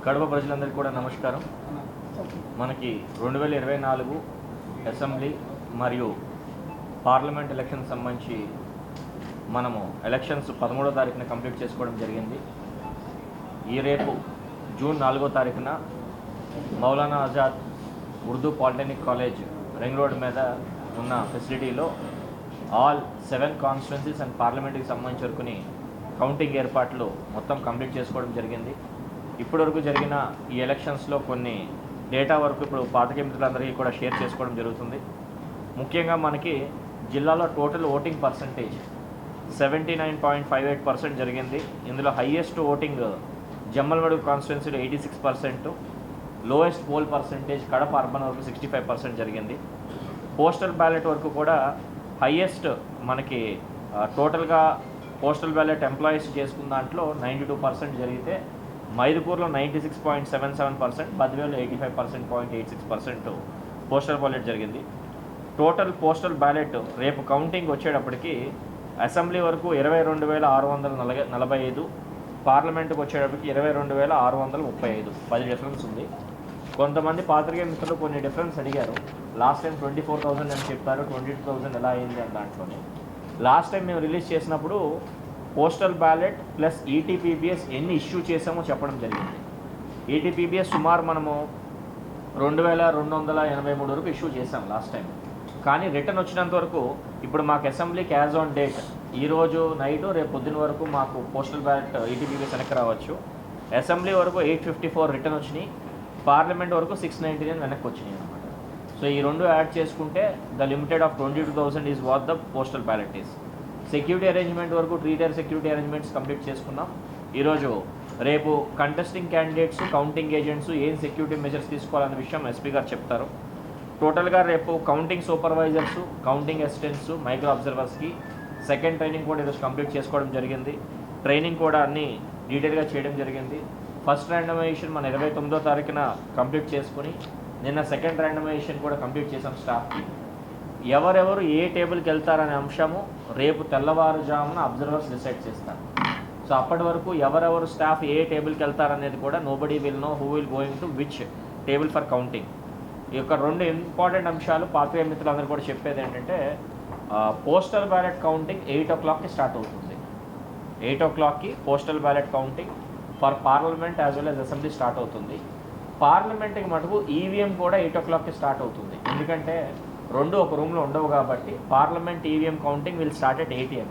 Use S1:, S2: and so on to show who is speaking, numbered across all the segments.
S1: కడప ప్రజలందరికీ కూడా నమస్కారం. మనకి 2024 అసెంబ్లీ మరియు పార్లమెంట్ ఎలక్షన్ సంబంధించి మనము ఎలక్షన్స్ 13వ తారీఖున కంప్లీట్ చేసుకోవడం జరిగింది. ఈ రేపు జూన్ 4వ తారీఖున Maulana Azad Urdu polytechnic college ring road మీద ఉన్న ఫెసిలిటీలో ఆల్ 7 కాన్స్టిట్యున్సీస్ అండ్ పార్లమెంట్కి సంబంధించి వరకుని కౌంటింగ్ ఏర్పాట్లు మొత్తం కంప్లీట్ చేసుకోవడం జరిగింది. ఇప్పటివరకు జరిగిన ఈ ఎలక్షన్స్లో కొన్ని డేటా వరకు ఇప్పుడు పాత్రికేయ మిత్రులందరికీ కూడా షేర్ చేసుకోవడం జరుగుతుంది. ముఖ్యంగా మనకి జిల్లాలో టోటల్ ఓటింగ్ పర్సంటేజ్ 79.58% జరిగింది. ఇందులో హైయెస్ట్ ఓటింగ్ జమ్మలమడుగు కాన్స్టిట్యున్సీలో 86%, lowest pole percentage Kadapa urban వరకు 65% జరిగింది. పోస్టల్ బ్యాలెట్ వరకు కూడా హైయెస్ట్ మనకి టోటల్గా పోస్టల్ బ్యాలెట్ ఎంప్లాయీస్ చేసుకున్న దాంట్లో 92% జరిగితే మైదుకూరులో 96.77%, బద్వేలో 85.86% పోస్టల్ బ్యాలెట్ జరిగింది. టోటల్ పోస్టల్ బ్యాలెట్ రేపు కౌంటింగ్ వచ్చేటప్పటికి అసెంబ్లీ వరకు 22,645, పార్లమెంటుకు వచ్చేటప్పటికి 22,635, 10 డిఫరెన్స్ ఉంది. కొంతమంది పాత్రికేయ మిత్రులు కొన్ని డిఫరెన్స్ అడిగారు. లాస్ట్ టైం 24,000 అని చెప్పారు, 22,000 ఎలా అయింది అని దాంట్లోనే. లాస్ట్ టైం మేము రిలీజ్ చేసినప్పుడు పోస్టల్ బ్యాలెట్ ప్లస్ ఈటీపీబీఎస్ ఎన్ని ఇష్యూ చేసామో చెప్పడం జరిగింది. ఈటీపీబీఎస్ సుమారు మనము 2,283 వరకు ఇష్యూ చేసాం లాస్ట్ టైం. కానీ రిటర్న్ వచ్చినంత వరకు ఇప్పుడు మాకు అసెంబ్లీకి యాజ్ ఆన్ డేట్ ఈరోజు నైటు రేపు పొద్దున వరకు మాకు పోస్టల్ బ్యాలెట్ ఈటీపీబీఎస్ వెనక్కి రావచ్చు. అసెంబ్లీ వరకు 854 రిటర్న్ వచ్చినాయి, పార్లమెంట్ వరకు 699 వెనక్కి వచ్చినాయి అనమాట. సో ఈ రెండు యాడ్ చేసుకుంటే the limited of 22,000 is what the postal ballot is. Security arrangement వరకు 3 tier సెక్యూరిటీ అరేంజ్మెంట్స్ కంప్లీట్ చేసుకున్నాం. ఈరోజు రేపు కంటెస్టింగ్ క్యాండిడేట్స్, కౌంటింగ్ ఏజెంట్స్ ఏం సెక్యూరిటీ మెజర్స్ తీసుకోవాలనే విషయం ఎస్పీ గారు చెప్తారు. టోటల్గా రేపు counting supervisors, counting assistants, micro అబ్జర్వర్స్కి సెకండ్ ట్రైనింగ్ కూడా ఈరోజు కంప్లీట్ చేసుకోవడం జరిగింది. ట్రైనింగ్ కూడా అన్నీ డీటెయిల్గా చేయడం జరిగింది. ఫస్ట్ ర్యాండమైజేషన్ మన 29వ తారీఖున కంప్లీట్ చేసుకుని నిన్న సెకండ్ ర్యాండమైజేషన్ కూడా కంప్లీట్ చేసాం స్టాఫ్కి. ఎవరెవరు ఏ టేబుల్కి వెళ్తారనే అంశము రేపు తెల్లవారుజామున అబ్జర్వర్స్ డిసైడ్ చేస్తారు. సో అప్పటి వరకు ఎవరెవరు స్టాఫ్ ఏ టేబుల్కి వెళ్తారనేది కూడా nobody will know who will going to which table for counting. ఈ యొక్క 2 ఇంపార్టెంట్ అంశాలు పాత్రికేయ మిత్రులందరూ కూడా చెప్పేది ఏంటంటే పోస్టల్ బ్యాలెట్ కౌంటింగ్ 8 o'clockకి స్టార్ట్ అవుతుంది. 8 o'clockకి postal ballot counting for parliament as well as assembly start అవుతుంది. పార్లమెంట్కి మటుకు ఈవీఎం కూడా 8 o'clockకి స్టార్ట్ అవుతుంది. ఎందుకంటే రెండు ఒక రూమ్లో ఉండవు కాబట్టి parliament EVM counting will start at 8 AM.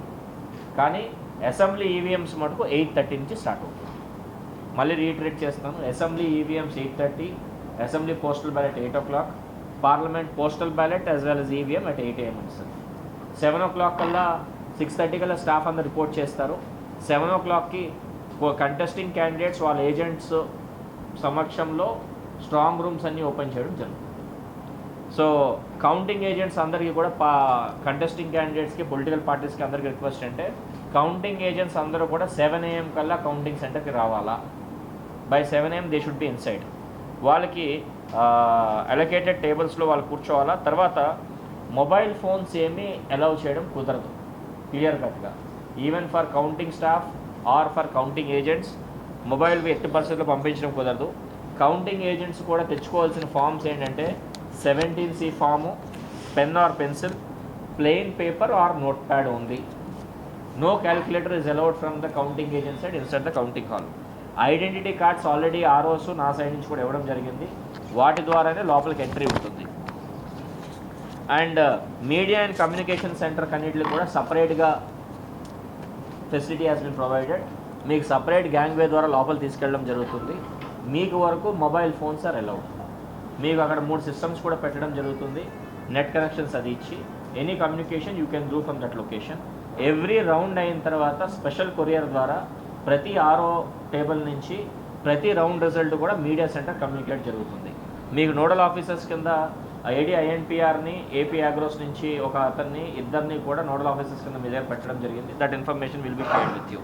S1: కానీ అసెంబ్లీ ఈవీఎంస్ మటుకు 8:30 నుంచి స్టార్ట్ అవుతుంది. మళ్ళీ రీట్రేట్ చేస్తాను, assembly EVMs 8:30, assembly postal ballot 8 o'clock, parliament postal ballot as well as EVM at 8 AM sir. 7 o'clock కల్లా 6:30 కల్లా స్టాఫ్ అందరు రిపోర్ట్ చేస్తారు. 7 o'clockకి కంటెస్టింగ్ క్యాండిడేట్స్ వాళ్ళ ఏజెంట్స్ సమక్షంలో స్ట్రాంగ్ రూమ్స్ అన్నీ ఓపెన్ చేయడం జరుగుతుంది. సో కౌంటింగ్ ఏజెంట్స్ అందరికీ కూడా కంటెస్టింగ్ క్యాండిడేట్స్కి, పొలిటికల్ పార్టీస్కి అందరికీ రిక్వెస్ట్ అంటే కౌంటింగ్ ఏజెంట్స్ అందరూ కూడా 7 AM కల్లా కౌంటింగ్ సెంటర్కి రావాలా. By 7 AM they should be inside. వాళ్ళకి అలొకేటెడ్ టేబుల్స్లో వాళ్ళు కూర్చోవాలా. తర్వాత మొబైల్ ఫోన్స్ ఏమీ అలౌ చేయడం కుదరదు క్లియర్ కట్గా. Even for counting staff or for counting agents mobile ఎట్టి పరిస్థితుల్లో పంపించడం కుదరదు. కౌంటింగ్ ఏజెంట్స్ కూడా తెచ్చుకోవాల్సిన ఫామ్స్ ఏంటంటే 17C form, pen or pencil, plain paper or note pad only. No calculator is allowed from the counting agent side inside the counting hall. Identity cards already ROs నా side నుంచి కూడా ఇవ్వడం జరిగింది. వాటి ద్వారానే లోపలికి ఎంట్రీ ఉంటుంది. And media and communication centre కన్నిటికి కూడా సపరేట్గా ఫెసిలిటీ హాస్ బీన్ ప్రొవైడెడ్. మీకు సపరేట్ గ్యాంగ్ వే ద్వారా లోపల తీసుకెళ్ళడం జరుగుతుంది. మీకు వరకు మొబైల్ ఫోన్స్ ఆర్ అలౌడ్. మీకు అక్కడ 3 systems కూడా పెట్టడం జరుగుతుంది. నెట్ కనెక్షన్స్ అది ఇచ్చి any communication you can do from that location. Every round అయిన తర్వాత స్పెషల్ కొరియర్ ద్వారా ప్రతి ఆరో టేబుల్ నుంచి ప్రతి రౌండ్ రిజల్ట్ కూడా మీడియా సెంటర్ కమ్యూనికేట్ జరుగుతుంది. మీకు నోడల్ ఆఫీసర్స్ కింద ఐఎన్పిఆర్ని, ఏపీ అగ్రోస్ నుంచి ఒక అతన్ని, ఇద్దరిని కూడా నోడల్ ఆఫీసర్స్ కింద మీ దగ్గర పెట్టడం జరిగింది. That information will be shared with you.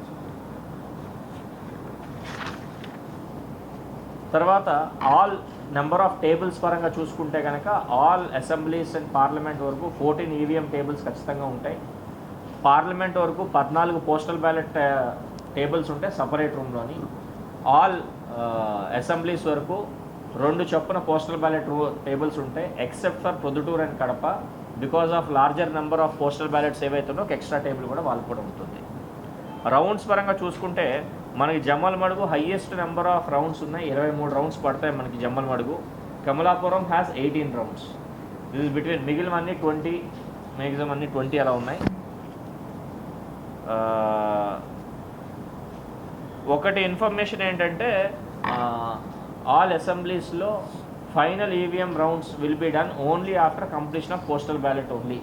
S1: తర్వాత ఆల్ నెంబర్ ఆఫ్ టేబుల్స్ పరంగా చూసుకుంటే కనుక ఆల్ అసెంబ్లీస్ అండ్ పార్లమెంట్ వరకు 14 ఈవీఎం టేబుల్స్ ఖచ్చితంగా ఉంటాయి. పార్లమెంట్ వరకు 14 పోస్టల్ బ్యాలెట్ టేబుల్స్ ఉంటాయి సపరేట్ రూమ్లోని. ఆల్ అసెంబ్లీస్ వరకు 2 చొప్పున పోస్టల్ బ్యాలెట్ టేబుల్స్ ఉంటాయి, except for Proddatur and Kadapa. Because of larger number of postal ballots ఏవైతుందో ఒక ఎక్స్ట్రా టేబుల్ కూడా వాళ్ళకు కూడా ఉంటుంది. రౌండ్స్ పరంగా చూసుకుంటే మనకి జమ్మల్ మడుగు హయ్యెస్ట్ నెంబర్ ఆఫ్ రౌండ్స్ ఉన్నాయి, 23 రౌండ్స్ పడతాయి మనకి జమ్మల్ మడుగు. Kamalapuram has 18 rounds. This is between మిగిలిన అన్ని 20, మ్యాక్సిమం అన్ని 20 అలా ఉన్నాయి. ఒకటి ఇన్ఫర్మేషన్ ఏంటంటే ఆల్ అసెంబ్లీస్లో final EVM rounds will be done only after completion of postal ballot only.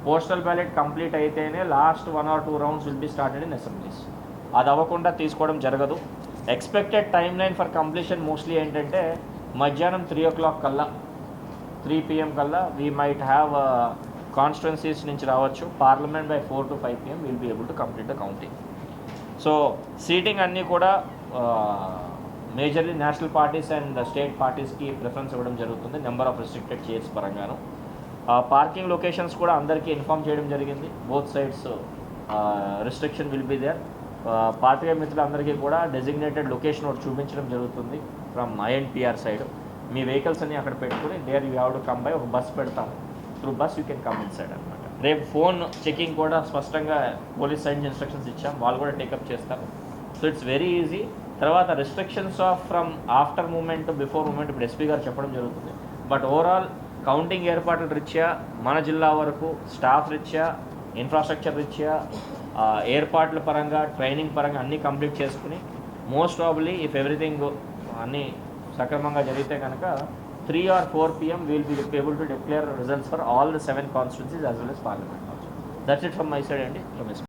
S1: Postal ballot complete అయితేనే last 1 or 2 rounds will be started in assemblies. అది అవ్వకుండా తీసుకోవడం జరగదు. Expected time line for completion mostly ఏంటంటే మధ్యాహ్నం 3 o'clock కల్లా, 3 PM కల్లా we might have constituencies నుంచి రావచ్చు. Parliament by 4 to 5 PM will be able to complete the counting. So seating అన్నీ కూడా majorly national parties and state పార్టీస్కి ప్రిఫరెన్స్ ఇవ్వడం జరుగుతుంది నెంబర్ ఆఫ్ రిస్ట్రిక్టెడ్ చైర్స్ పరంగాను. పార్కింగ్ లొకేషన్స్ కూడా అందరికీ ఇన్ఫామ్ చేయడం జరిగింది. Both sides restriction will be there. Party మిత్రులందరికీ కూడా డెసిగ్నేటెడ్ లొకేషన్ ఒకటి చూపించడం జరుగుతుంది ఫ్రమ్ INPR సైడ్. మీ వెహికల్స్ అన్ని అక్కడ పెట్టుకుని there you have to come by, ఒక బస్ పెడతాం, through bus you can come in side అనమాట. రేపు ఫోన్ చెకింగ్ కూడా స్పష్టంగా పోలీస్ సైడ్ ఇన్స్ట్రక్షన్స్ ఇచ్చాం, వాళ్ళు కూడా టేకప్ చేస్తారు. So it's very easy. తర్వాత restrictions off from after moment before moment ఇప్పుడు SP గారు చెప్పడం జరుగుతుంది. బట్ ఓవరాల్ కౌంటింగ్ ఏర్పాట్ల రీత్యా మన జిల్లా వరకు స్టాఫ్ రీత్యా, ఇన్ఫ్రాస్ట్రక్చర్ రీత్యా, ఏర్పాట్ల పరంగా, ట్రైనింగ్ పరంగా అన్నీ కంప్లీట్ చేసుకుని మోస్ట్ ప్రాబబ్లీ ఇఫ్ ఎవ్రీథింగ్ అన్నీ సక్రమంగా జరిగితే కనుక 3 or 4 PM we will be able to declare results for all the 7 constituencies as well as parliament also. That's it from my side, Andy.